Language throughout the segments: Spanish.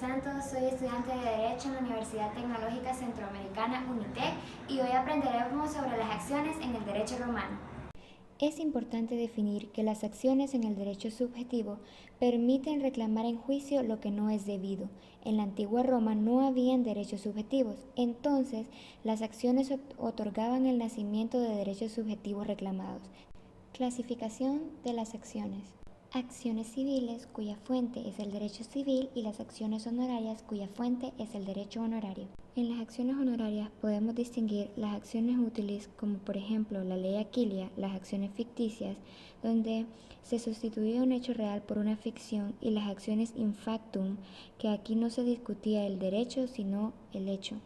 Santos, soy estudiante de Derecho en la Universidad Tecnológica Centroamericana UNITEC y hoy aprenderemos sobre las acciones en el derecho romano. Es importante definir que las acciones en el derecho subjetivo permiten reclamar en juicio lo que no es debido. En la antigua Roma no habían derechos subjetivos, entonces las acciones otorgaban el nacimiento de derechos subjetivos reclamados. Clasificación de las acciones. Acciones civiles cuya fuente es el derecho civil y las acciones honorarias cuya fuente es el derecho honorario. En las acciones honorarias podemos distinguir las acciones útiles como por ejemplo la ley Aquilia, las acciones ficticias, donde se sustituía un hecho real por una ficción, y las acciones in factum, que aquí no se discutía el derecho sino el hecho.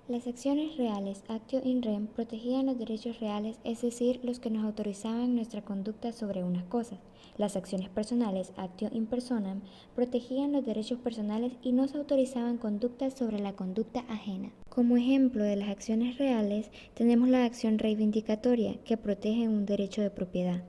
Las acciones reales, actio in rem, protegían los derechos reales, es decir, los que nos autorizaban nuestra conducta sobre unas cosas. Las acciones personales, actio in personam, protegían los derechos personales y nos autorizaban conductas sobre la conducta ajena. Como ejemplo de las acciones reales, tenemos la acción reivindicatoria, que protege un derecho de propiedad.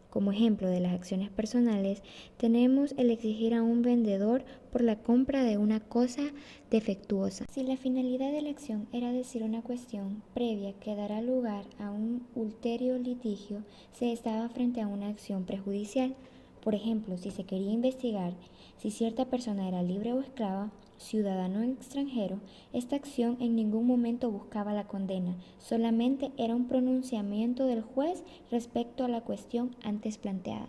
Como ejemplo de las acciones personales, tenemos el exigir a un vendedor por la compra de una cosa defectuosa. Si la finalidad de la acción era decir una cuestión previa que dará lugar a un ulterior litigio, se estaba frente a una acción prejudicial. Por ejemplo, si se quería investigar si cierta persona era libre o esclava, ciudadano o extranjero, esta acción en ningún momento buscaba la condena, solamente era un pronunciamiento del juez respecto a la cuestión antes planteada.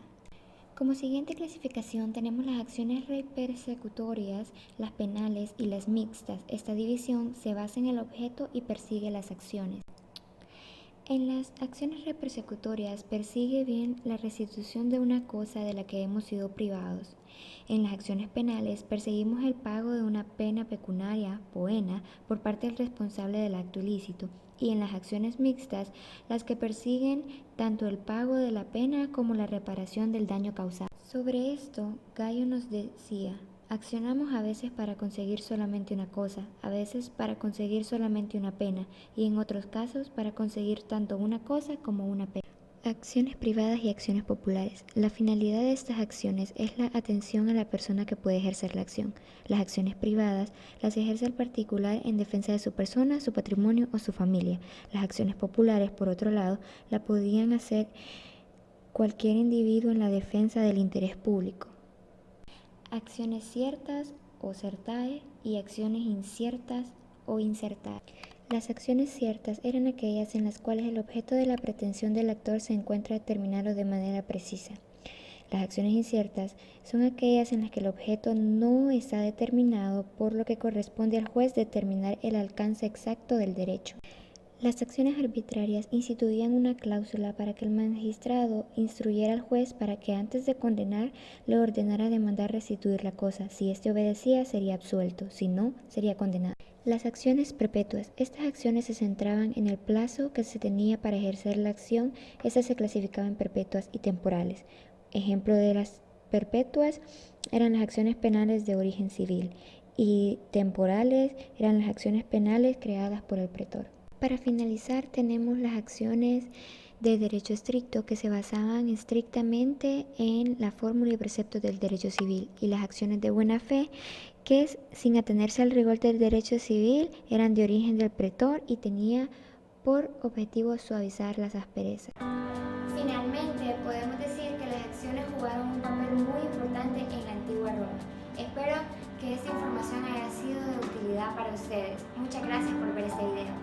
Como siguiente clasificación tenemos las acciones persecutorias, las penales y las mixtas. Esta división se basa en el objeto y persigue las acciones. En las acciones persecutorias persigue bien la restitución de una cosa de la que hemos sido privados. En las acciones penales perseguimos el pago de una pena pecuniaria, poena, por parte del responsable del acto ilícito. Y en las acciones mixtas, las que persiguen tanto el pago de la pena como la reparación del daño causado. Sobre esto, Gallo nos decía: accionamos a veces para conseguir solamente una cosa, a veces para conseguir solamente una pena, y en otros casos para conseguir tanto una cosa como una pena. Acciones privadas y acciones populares. La finalidad de estas acciones es la atención a la persona que puede ejercer la acción. Las acciones privadas las ejerce el particular en defensa de su persona, su patrimonio o su familia. Las acciones populares, por otro lado, la podían hacer cualquier individuo en la defensa del interés público. Acciones ciertas o certae y acciones inciertas o incertae. Las acciones ciertas eran aquellas en las cuales el objeto de la pretensión del actor se encuentra determinado de manera precisa. Las acciones inciertas son aquellas en las que el objeto no está determinado, por lo que corresponde al juez determinar el alcance exacto del derecho. Las acciones arbitrarias instituían una cláusula para que el magistrado instruyera al juez para que antes de condenar le ordenara demandar restituir la cosa. Si éste obedecía, sería absuelto; si no, sería condenado. Las acciones perpetuas. Estas acciones se centraban en el plazo que se tenía para ejercer la acción. Estas se clasificaban en perpetuas y temporales. Ejemplo de las perpetuas eran las acciones penales de origen civil, y temporales eran las acciones penales creadas por el pretor. Para finalizar, tenemos las acciones de derecho estricto, que se basaban estrictamente en la fórmula y preceptos del derecho civil, y las acciones de buena fe, que sin atenerse al rigor del derecho civil eran de origen del pretor y tenía por objetivo suavizar las asperezas. Finalmente, podemos decir que las acciones jugaron un papel muy importante en la antigua Roma. Espero que esta información haya sido de utilidad para ustedes. Muchas gracias por ver este video.